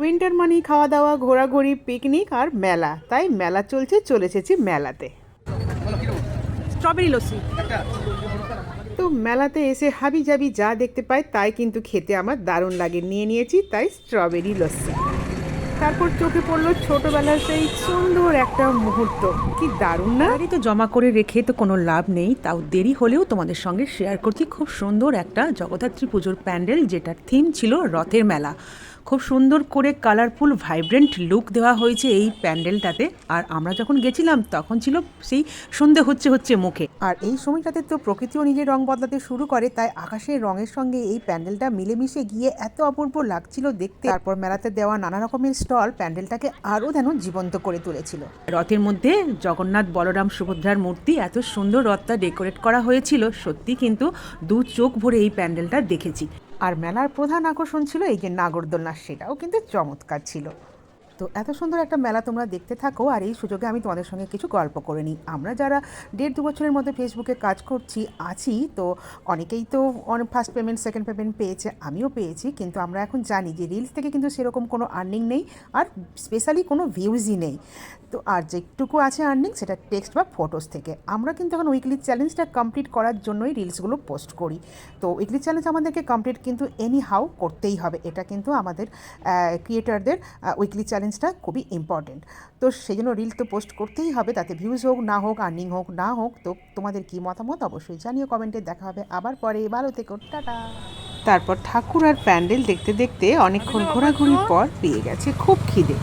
Winter মানেই খাওয়া দাওয়া, ঘোরাঘুরি, পিকনিক আর মেলা। তাই মেলা চলে এসেছি মেলাতে। স্ট্রবেরি লস্যি। তো মেলাতে এসে হাবি জাবি যা দেখতে পাই তাই কিন্তু খেতে আমার দারুণ লাগে, নিয়ে নিয়েছি তাই স্ট্রবেরি লস্যি। তারপর চোখে পড়লো ছোটবেলার সেই সুন্দর একটা মুহূর্ত, কি দারুণ না। গাড়ি তো জমা করে রেখে তো কোনো লাভ নেই, তাও দেরি হলেও তোমাদের সঙ্গে শেয়ার করছি খুব সুন্দর একটা জগদ্ধাত্রী পুজোর প্যান্ডেল, যেটার থিম ছিল রথের মেলা। খুব সুন্দর করে কালারফুল ভাইব্রেন্ট লুক দেওয়া হয়েছে এই প্যান্ডেলটাতে। আর আমরা যখন গেছিলাম তখন ছিল সেই সন্ধে হচ্ছে মুখে। আর এই সময়টাতে তো প্রকৃতিও নিজের রং বদলাতে শুরু করে, তাই আকাশের রঙের সঙ্গে এই প্যান্ডেলটা মিলেমিশে গিয়ে এত অপূর্ব লাগছিল দেখতে। তারপর মেলাতে দেওয়া নানা রকমের স্টল প্যান্ডেলটাকে আরও যেন জীবন্ত করে তুলেছিল। রথের মধ্যে জগন্নাথ, বলরাম, সুভদ্রার মূর্তি, এত সুন্দর রথটা ডেকোরেট করা হয়েছিল, সত্যি কিন্তু দু চোখ ভরে এই প্যান্ডেলটা দেখেছি। আর মেলার প্রধান আকর্ষণ ছিল এই যে নাগরদোলনা, সেটাও কিন্তু চমৎকার ছিল। তো এত সুন্দর একটা মেলা তোমরা দেখতে থাকো, আর এই সুযোগে আমি তোমাদের সঙ্গে কিছু গল্প করে নিই। আমরা যারা 1.5-2 বছরের মধ্যে ফেসবুকে কাজ আছি, তো অনেকেই তো ফার্স্ট পেমেন্ট, সেকেন্ড পেমেন্ট পেয়েছে, আমিও পেয়েছি। কিন্তু আমরা এখন জানি যে রিলস থেকে কিন্তু সেরকম কোনো আর্নিং নেই, আর স্পেশালি কোনো ভিউজই নেই। তো আর যেটুকু আছে আর্নিং, সেটা টেক্সট বা ফটোস থেকে। আমরা কিন্তু এখন উইকলি চ্যালেঞ্জটা কমপ্লিট করার জন্যই রিলসগুলো পোস্ট করি। তো উইকলি চ্যালেঞ্জ আমাদেরকে কমপ্লিট কিন্তু এনি হাউ করতেই হবে, এটা কিন্তু আমাদের ক্রিয়েটারদের উইকলি চ্যালেঞ্জটা খুবই ইম্পর্টেন্ট। তো সেই জন্য রিল তো পোস্ট করতেই হবে, তাতে ভিউজ হোক না হোক, আর্নিং হোক না হোক। তো তোমাদের কী মতামত অবশ্যই জানিও কমেন্টে। দেখা হবে আবার পরে, ভালো থেকো, টাটা। তারপর ঠাকুর আর প্যান্ডেল দেখতে দেখতে অনেকক্ষণ ঘোরাঘুরির পর পেয়ে গেছে খুব খিদে।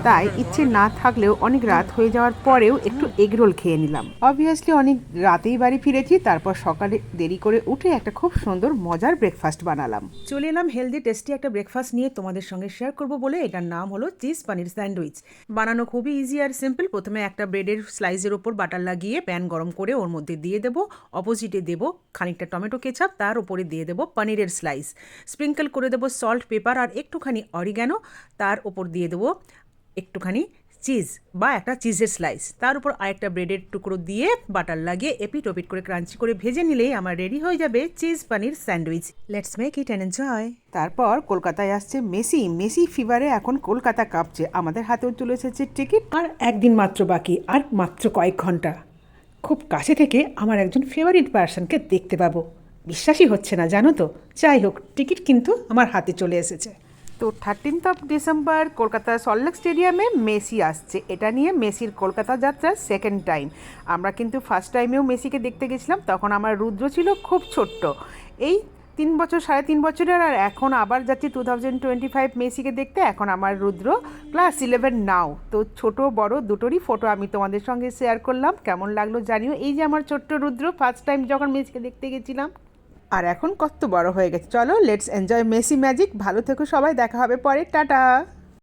তাই ইচ্ছে না থাকলেও অনেক রাত হয়ে যাওয়ার পরেও একটু এগরোল খেয়ে নিলাম। অবভিয়াসলি অনেক রাতেই বাড়ি ফিরেছি, তারপর সকালে দেরি করে উঠে একটা খুব সুন্দর মজার ব্রেকফাস্ট বানালাম। চলে এলাম হেলদি টেস্টি একটা ব্রেকফাস্ট নিয়ে তোমাদের সঙ্গে শেয়ার করব বলে। এটার নাম হলো চিজ পানির স্যান্ডউইচ। বানানো খুবই ইজি আর সিম্পল। প্রথমে একটা ব্রেডের স্লাইসের ওপর বাটার লাগিয়ে প্যান গরম করে ওর মধ্যে দিয়ে দেবো, অপোজিটে দেবো খানিকটা টমেটো কেচাপ, তার উপরে দিয়ে দেবো পনিরের স্লাইস, স্প্রিঙ্কেল করে দেবো সল্ট, পেপার আর একটুখানি অরিগ্যানো, তার ওপর দিয়ে দেবো একটুখানি চিজ বা একটা চিজের স্লাইস, তার উপর আরেকটা ব্রেডের টুকরো দিয়ে বাটার লাগিয়ে এপিট ওপিট করে ক্রাঞ্চি করে ভেজে নিলেই আমার রেডি হয়ে যাবে চিজ পানির sandwich. Let's make it and enjoy. তারপর কলকাতায় আসছে মেসি ফিভারে এখন কলকাতা কাঁপছে। আমাদের হাতেও চলে এসেছে টিকিট, আর একদিন মাত্র বাকি, আর মাত্র কয়েক ঘন্টা। খুব কাছে থেকে আমার একজন ফেভারিট পার্সনকে দেখতে পাবো। বিশ্বাসই হচ্ছে না, জানো তো। যাই হোক, টিকিট কিন্তু আমার হাতে চলে এসেছে। তো 13th ডিসেম্বর কলকাতা সল্টলেক স্টেডিয়ামে মেসি আসছে। এটা নিয়ে মেসির কলকাতা যাত্রা সেকেন্ড টাইম। আমরা কিন্তু ফার্স্ট টাইমেও মেসিকে দেখতে গেছিলাম, তখন আমার রুদ্র ছিল খুব ছোট্ট, এই 3 বছরের। আর এখন আবার যাচ্ছি 2025 মেসিকে দেখতে, এখন আমার রুদ্র ক্লাস 11 নাও। তো ছোট বড় দুটোরই ফটো আমি তোমাদের সঙ্গে শেয়ার করলাম, কেমন লাগলো জানিও। এই যে আমার ছোট্ট রুদ্র, ফার্স্ট টাইম যখন মেসিকে দেখতে গেছিলাম, আর এখন কত বড় হয়ে গেছে। চলো লেটস এনজয় মেসি ম্যাজিক। ভালো থেকো সবাই, দেখা হবে পরে, টাটা।